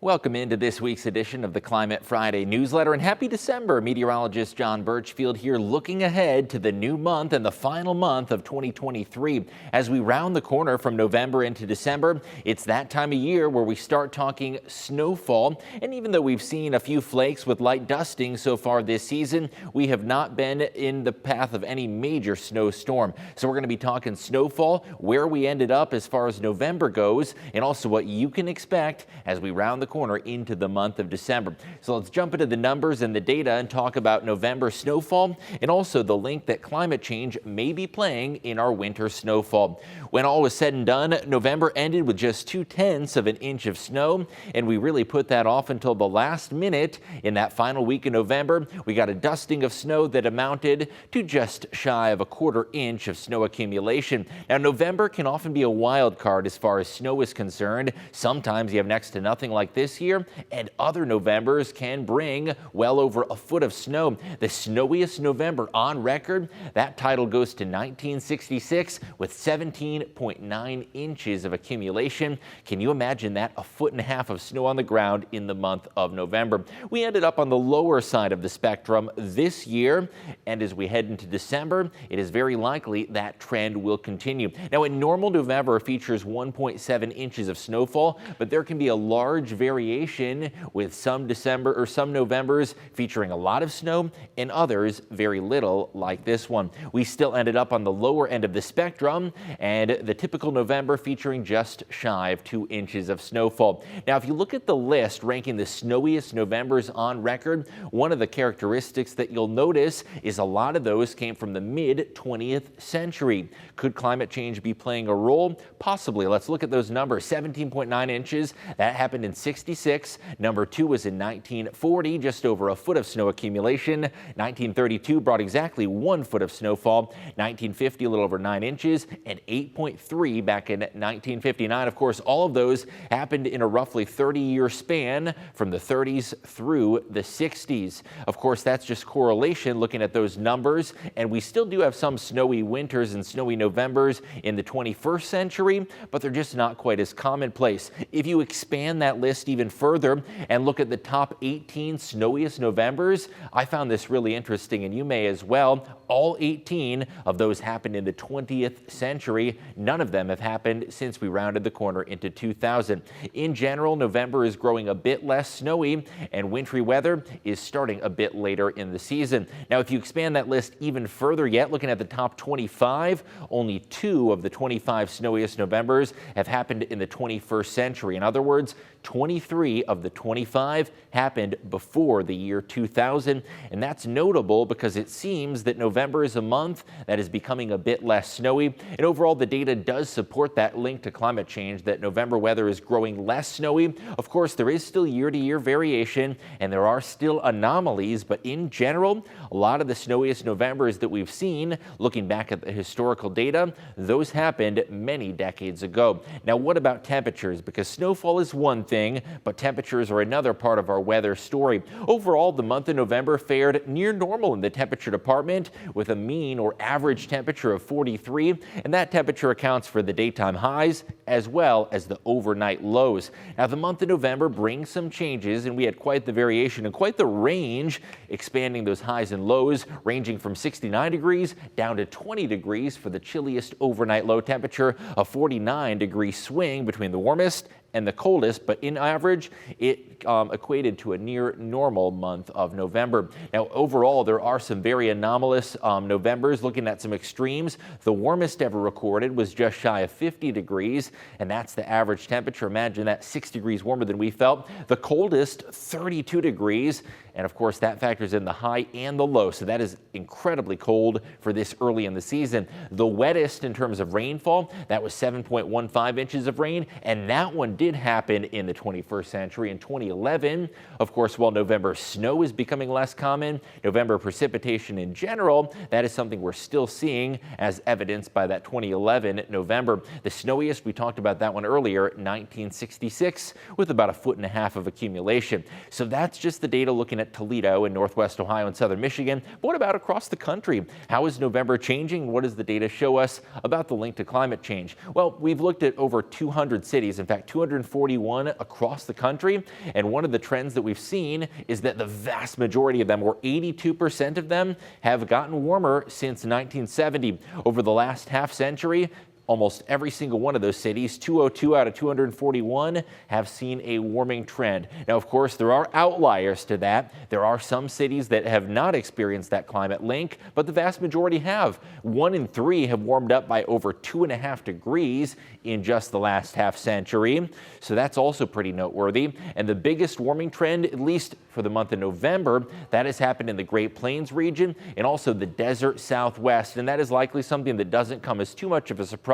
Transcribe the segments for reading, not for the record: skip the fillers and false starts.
Welcome into this week's edition of the Climate Friday newsletter, and happy December. Meteorologist John Burchfield here, looking ahead to the new month and the final month of 2023. As we round the corner from November into December, it's that time of year where we start talking snowfall. And even though we've seen a few flakes with light dusting so far this season, we have not been in the path of any major snowstorm. So we're going to be talking snowfall, where we ended up as far as November goes, and also what you can expect as we round the corner into the month of December. So let's jump into the numbers and the data and talk about November snowfall and also the link that climate change may be playing in our winter snowfall. When all was said and done, November ended with just 0.2 of an inch of snow, and we really put that off until the last minute. In that final week of November, we got a dusting of snow that amounted to just shy of a 1/4 inch of snow accumulation. Now, November can often be a wild card as far as snow is concerned. Sometimes you have next to nothing like this year, and other Novembers can bring well over a foot of snow. The snowiest November on record, that title goes to 1966 with 17.9 inches of accumulation. Can you imagine that? 1.5 feet of snow on the ground in the month of November. We ended up on the lower side of the spectrum this year, and as we head into December, it is very likely that trend will continue. Now, a normal November features 1.7 inches of snowfall, but there can be a large variation with some Novembers featuring a lot of snow and others very little, like this one. We still ended up on the lower end of the spectrum, and the typical November featuring just shy of 2 inches of snowfall. Now, if you look at the list ranking the snowiest Novembers on record, one of the characteristics that you'll notice is a lot of those came from the mid-20th century. Could climate change be playing a role? Possibly. Let's look at those numbers. 17.9 inches, that happened in 66. Number 2 was in 1940, just over a foot of snow accumulation. 1932 brought exactly 1 foot of snowfall. 1950, a little over 9 inches, and 8.3 back in 1959. Of course, all of those happened in a roughly 30-year span from the 30s through the 60s. Of course, that's just correlation looking at those numbers, and we still do have some snowy winters and snowy Novembers in the 21st century, but they're just not quite as commonplace. If you expand that list even further and look at the top 18 snowiest Novembers, I found this really interesting, and you may as well. All 18 of those happened in the 20th century. None of them have happened since we rounded the corner into 2000. In general, November is growing a bit less snowy, and wintry weather is starting a bit later in the season. Now, if you expand that list even further yet, looking at the top 25, only 2 of the 25 snowiest Novembers have happened in the 21st century. In other words, 23 of the 25 happened before the year 2000, and that's notable because it seems that November is a month that is becoming a bit less snowy, and overall the data does support that link to climate change, that November weather is growing less snowy. Of course, there is still year-to-year variation, and there are still anomalies, but in general, a lot of the snowiest Novembers that we've seen, looking back at the historical data, those happened many decades ago. Now, what about temperatures? Because snowfall is one thing, but temperatures are another part of our weather story. Overall, the month of November fared near normal in the temperature department, with a mean or average temperature of 43, and that temperature accounts for the daytime highs as well as the overnight lows. Now, the month of November brings some changes, and we had quite the variation and quite the range, expanding those highs and lows, ranging from 69 degrees down to 20 degrees for the chilliest overnight low temperature, a 49-degree swing between the warmest and the coldest, but in average, it equated to a near normal month of November. Now, overall, there are some very anomalous Novembers. Looking at some extremes, the warmest ever recorded was just shy of 50 degrees, and that's the average temperature. Imagine that, 6 degrees warmer than we felt. The coldest, 32 degrees, and of course, that factors in the high and the low, so that is incredibly cold for this early in the season. The wettest in terms of rainfall, that was 7.15 inches of rain, and that one did happen in the 21st century in 2011. Of course, while November snow is becoming less common, November precipitation in general, that is something we're still seeing, as evidenced by that 2011 November. The snowiest, we talked about that one earlier, 1966, with about 1.5 feet of accumulation. So that's just the data looking at Toledo in northwest Ohio and southern Michigan. But what about across the country? How is November changing? What does the data show us about the link to climate change? Well, we've looked at over 200 cities, in fact, 200 241 across the country. And one of the trends that we've seen is that the vast majority of them, or 82% of them, have gotten warmer since 1970. Over the last half century, almost every single one of those cities, 202 out of 241, have seen a warming trend. Now, of course, there are outliers to that. There are some cities that have not experienced that climate link, but the vast majority have. 1 in 3 have warmed up by over 2.5 degrees in just the last half century. So that's also pretty noteworthy. And the biggest warming trend, at least for the month of November, that has happened in the Great Plains region and also the desert Southwest. And that is likely something that doesn't come as too much of a surprise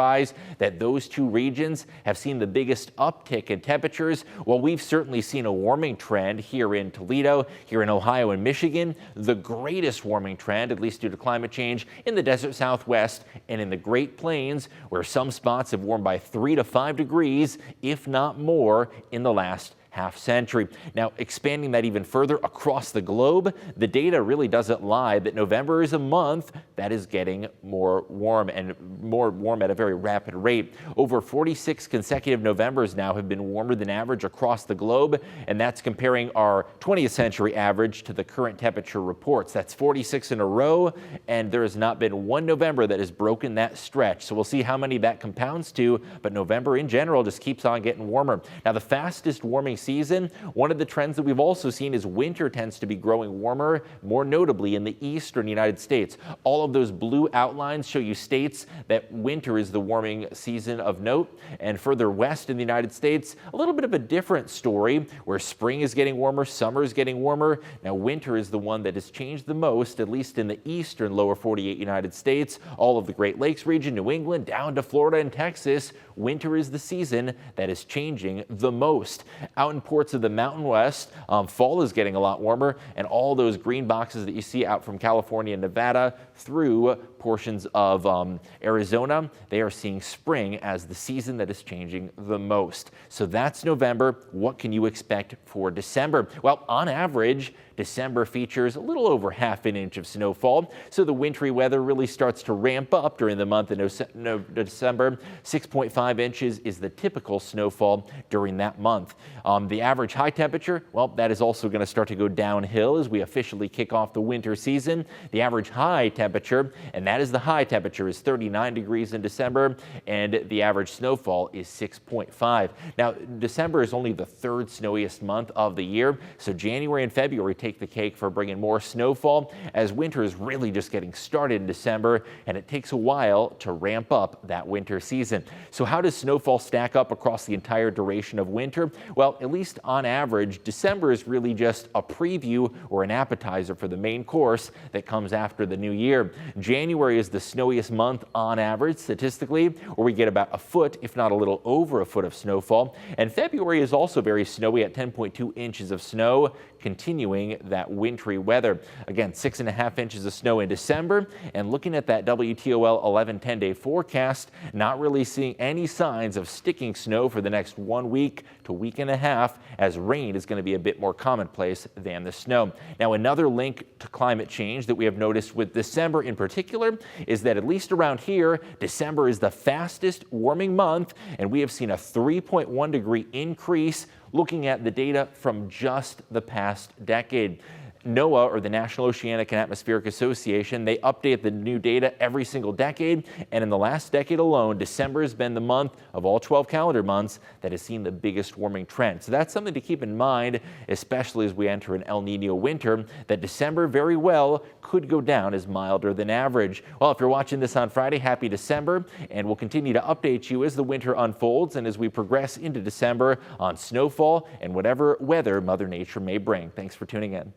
that those two regions have seen the biggest uptick in temperatures. Well, we've certainly seen a warming trend here in Toledo, here in Ohio and Michigan. The greatest warming trend, at least due to climate change, in the desert Southwest and in the Great Plains, where some spots have warmed by 3 to 5 degrees, if not more, in the last half century. Now, expanding that even further across the globe, the data really doesn't lie that November is a month that is getting more warm at a very rapid rate. Over 46 consecutive Novembers now have been warmer than average across the globe, and that's comparing our 20th century average to the current temperature reports. That's 46 in a row, and there has not been one November that has broken that stretch. So we'll see how many that compounds to, but November in general just keeps on getting warmer. Now, the fastest warming season, one of the trends that we've also seen is winter tends to be growing warmer, more notably in the eastern United States. All of those blue outlines show you states that winter is the warming season of note. And further west in the United States, a little bit of a different story where spring is getting warmer, summer is getting warmer. Now, winter is the one that has changed the most, at least in the eastern lower 48 United States. All of the Great Lakes region, New England, down to Florida and Texas, winter is the season that is changing the most. Out in ports of the Mountain West, fall is getting a lot warmer, and all those green boxes that you see out from California and Nevada through portions of Arizona, they are seeing spring as the season that is changing the most. So that's November. What can you expect for December? Well, on average, December features a little over ½ an inch of snowfall, so the wintry weather really starts to ramp up during the month of December. 6.5 inches is the typical snowfall during that month. The average high temperature, well, that is also going to start to go downhill as we officially kick off the winter season. The average high temperature, and that is the high temperature, is 39 degrees in December, and the average snowfall is 6.5. Now, December is only the third snowiest month of the year, so January and February take the cake for bringing more snowfall, as winter is really just getting started in December, and it takes a while to ramp up that winter season. So how does snowfall stack up across the entire duration of winter? Well, at least on average, December is really just a preview or an appetizer for the main course that comes after the new year. January is the snowiest month on average statistically, where we get about a foot, if not a little over a foot of snowfall. And February is also very snowy at 10.2 inches of snow, continuing that wintry weather. Again, 6.5 inches of snow in December, and looking at that WTOL 11-10-day forecast, not really seeing any signs of sticking snow for the next 1 week to week and a half, as rain is going to be a bit more commonplace than the snow. Now, another link to climate change that we have noticed with December in particular is that, at least around here, December is the fastest warming month, and we have seen a 3.1 degree increase looking at the data from just the past decade. NOAA, or the National Oceanic and Atmospheric Association, they update the new data every single decade, and in the last decade alone, December has been the month of all 12 calendar months that has seen the biggest warming trend. So that's something to keep in mind, especially as we enter an El Nino winter, that December very well could go down as milder than average. Well, if you're watching this on Friday, happy December, and we'll continue to update you as the winter unfolds and as we progress into December on snowfall and whatever weather Mother Nature may bring. Thanks for tuning in.